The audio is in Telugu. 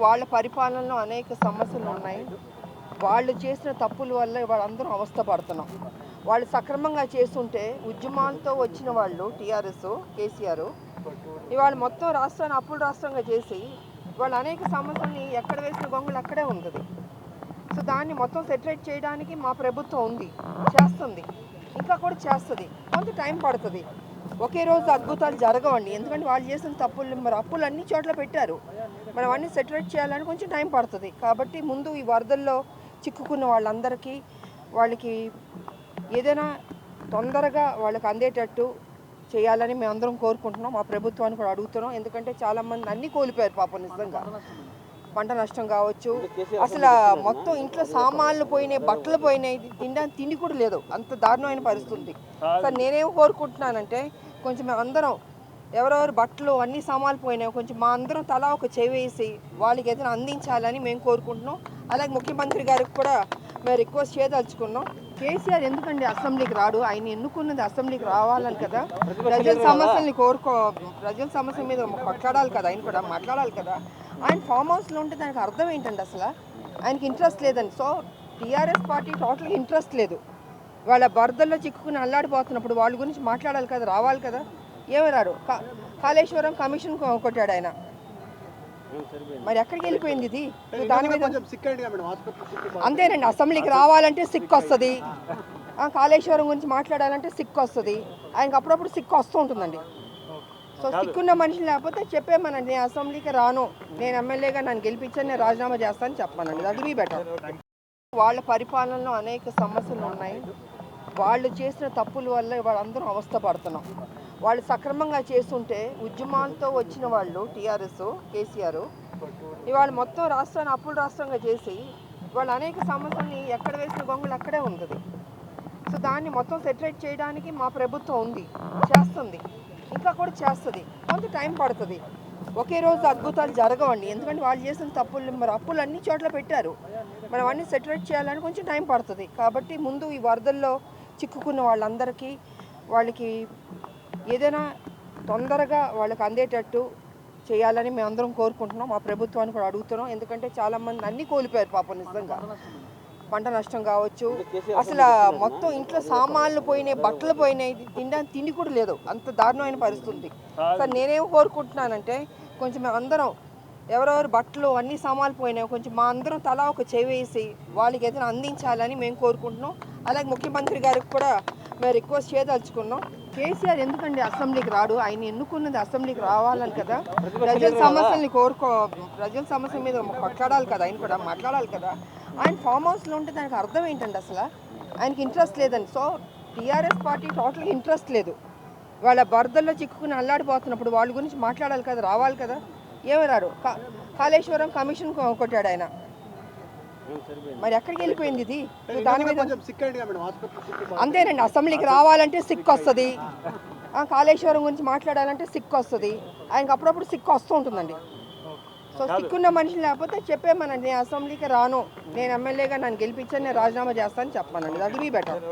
వాళ్ళ పరిపాలనలో అనేక సమస్యలు ఉన్నాయి. వాళ్ళు చేసిన తప్పుల వల్ల వాళ్ళందరం అవస్థపడుతున్నాం. వాళ్ళు సక్రమంగా చేస్తుంటే ఉద్యమాలతో వచ్చిన వాళ్ళు టీఆర్ఎస్ కేసీఆర్ ఇవాళ మొత్తం రాష్ట్రాన్ని అప్పుల రాష్ట్రంగా చేసి వాళ్ళు అనేక సమస్యల్ని ఎక్కడ వేసిన గొంగళి అక్కడే ఉంటుంది. సో దాన్ని మొత్తం సెటరేట్ చేయడానికి మా ప్రభుత్వం ఉంది, చేస్తుంది, ఇంకా కూడా చేస్తుంది. కొంత టైం పడుతుంది. ఒకే రోజు అద్భుతాలు జరగవండి. ఎందుకంటే వాళ్ళు చేసిన తప్పులు మరి అప్పులు అన్ని చోట్ల పెట్టారు. మనం అన్నీ సెటరేట్ చేయాలని కొంచెం టైం పడుతుంది. కాబట్టి ముందు ఈ వరదల్లో చిక్కుకున్న వాళ్ళందరికీ వాళ్ళకి ఏదైనా తొందరగా వాళ్ళకి అందేటట్టు చేయాలని మేమందరం కోరుకుంటున్నాం. మా ప్రభుత్వాన్ని కూడా అడుగుతున్నాం. ఎందుకంటే చాలామంది అన్నీ కోల్పోయారు పాపం. నిజంగా పంట నష్టం కావచ్చు, అసలు మొత్తం ఇంట్లో సామాన్లు పోయినాయి, బట్టలు పోయినాయి, తినడానికి తిండి కూడా లేదు. అంత దారుణమైన పరిస్థితి. సార్ నేనేం కోరుకుంటున్నానంటే కొంచెం మేము అందరం ఎవరెవరు బట్టలు అన్ని సామాన్లు పోయినాయి కొంచెం మా అందరం తలా ఒక చెవేసి వాళ్ళకి ఏదైనా అందించాలని మేము కోరుకుంటున్నాం. అలాగే ముఖ్యమంత్రి గారికి కూడా మేము రిక్వెస్ట్ చేయదలుచుకున్నాం. కేసీఆర్ ఎందుకండి అసెంబ్లీకి రాడు? ఆయన ఎన్నుకున్నది అసెంబ్లీకి రావాలని కదా, ప్రజల సమస్యల్ని ప్రజల సమస్య మీద కొట్లాడాలి కదా, ఆయన కూడా మాట్లాడాలి కదా. ఆయన ఫామ్ హౌస్లో ఉంటే దానికి అర్థం ఏంటండి? అసలు ఆయనకి ఇంట్రెస్ట్ లేదండి. సో టీఆర్ఎస్ పార్టీ టోటల్గా ఇంట్రెస్ట్ లేదు. వాళ్ళ బరదల్లో చిక్కుకుని అల్లాడిపోతున్నప్పుడు వాళ్ళ గురించి మాట్లాడాలి కదా, రావాలి కదా. ఏమి రాడు. కాళేశ్వరం కమిషన్ కొట్టాడు ఆయన. మరి ఎక్కడికి వెళ్ళిపోయింది ఇది? దాని మీద అంతేనండి. అసెంబ్లీకి రావాలంటే సిక్ వస్తుంది, కాళేశ్వరం గురించి మాట్లాడాలంటే సిక్ వస్తుంది. ఆయనకు అప్పుడప్పుడు సిక్ వస్తూ ఉంటుందండి. సో సిక్కున్న మనిషి లేకపోతే చెప్పేమనండి, నేను అసెంబ్లీకి రాను, నేను ఎమ్మెల్యేగా నన్ను గెలిపించని నేను రాజీనామా చేస్తానని చెప్పానండి. That be better. వాళ్ళ పరిపాలనలో అనేక సమస్యలు ఉన్నాయి. వాళ్ళు చేసిన తప్పుల వల్ల వాళ్ళందరం అవస్థపడుతున్నాం. వాళ్ళు సక్రమంగా చేస్తుంటే ఉద్యమాలతో వచ్చిన వాళ్ళు టీఆర్ఎస్ కేసీఆర్ ఇవాళ మొత్తం రాష్ట్రాన్ని అప్పుల రాష్ట్రంగా చేసి వాళ్ళు అనేక సమస్యల్ని ఎక్కడ వేసిన గొంగళి అక్కడే ఉంటుంది. సో దాన్ని మొత్తం సెటరేట్ చేయడానికి మా ప్రభుత్వం ఉంది, చేస్తుంది, ఇంకా కూడా చేస్తుంది. కొంత టైం పడుతుంది. ఒకే రోజు అద్భుతాలు జరగవండి. ఎందుకంటే వాళ్ళు చేసిన తప్పులు మరి అప్పులు అన్ని చోట్ల పెట్టారు. మనం అన్నీ సెటరేట్ చేయాలని కొంచెం టైం పడుతుంది. కాబట్టి ముందు ఈ వరదల్లో చిక్కుకున్న వాళ్ళందరికీ వాళ్ళకి ఏదైనా తొందరగా వాళ్ళకి అందేటట్టు చేయాలని మేమందరం కోరుకుంటున్నాం. మా ప్రభుత్వాన్ని కూడా అడుగుతున్నాం. ఎందుకంటే చాలామంది అన్నీ కోల్పోయారు పాపం. నిజంగా పంట నష్టం కావచ్చు, అసలు మొత్తం ఇంట్లో సామాన్లు పోయినాయి, బట్టలు పోయినాయి, తినడానికి తిండి కూడా లేదు. అంత దారుణమైన పరిస్థితి. సార్ నేనేం కోరుకుంటున్నానంటే కొంచెం మేము అందరం ఎవరెవరు బట్టలు అన్ని సామాన్లు పోయినాయి కొంచెం మా అందరం తలా ఒక చెవేసి వాళ్ళకి ఏదైనా అందించాలని మేము కోరుకుంటున్నాం. అలాగే ముఖ్యమంత్రి గారికి కూడా మేము రిక్వెస్ట్ చేయదలుచుకున్నాం. కేసీఆర్ ఎందుకండి అసెంబ్లీకి రాడు? ఆయన ఎన్నుకున్నది అసెంబ్లీకి రావాలని కదా, ప్రజల సమస్యల్ని ప్రజల సమస్య మీద కొట్లాడాలి కదా, ఆయన కూడా మాట్లాడాలి కదా. ఆయన ఫామ్ హౌస్లో ఉంటే దానికి అర్థం ఏంటండి? అసలు ఆయనకి ఇంట్రెస్ట్ లేదండి. సో టీఆర్ఎస్ పార్టీ టోటల్గా ఇంట్రెస్ట్ లేదు. వాళ్ళ బరదల్లో చిక్కుకుని అల్లాడిపోతున్నప్పుడు వాళ్ళ గురించి మాట్లాడాలి కదా, రావాలి కదా. ఏమి రాడు. కాళేశ్వరం కమిషన్ కొట్టాడు ఆయన. మరి ఎక్కడికి వెళ్ళిపోయింది ఇది? దాని మీద అంతేనండి. అసెంబ్లీకి రావాలంటే సిక్ వస్తుంది, కాళేశ్వరం గురించి మాట్లాడాలంటే సిక్ వస్తుంది. ఆయనకు అప్పుడప్పుడు సిక్ వస్తూ ఉంటుందండి. సో సిక్కున్న మనిషి లేకపోతే చెప్పేమనండి, నేను అసెంబ్లీకి రాను, నేను ఎమ్మెల్యేగా నన్ను గెలిపించని నేను రాజీనామా చేస్తానని చెప్పానండి. That be better.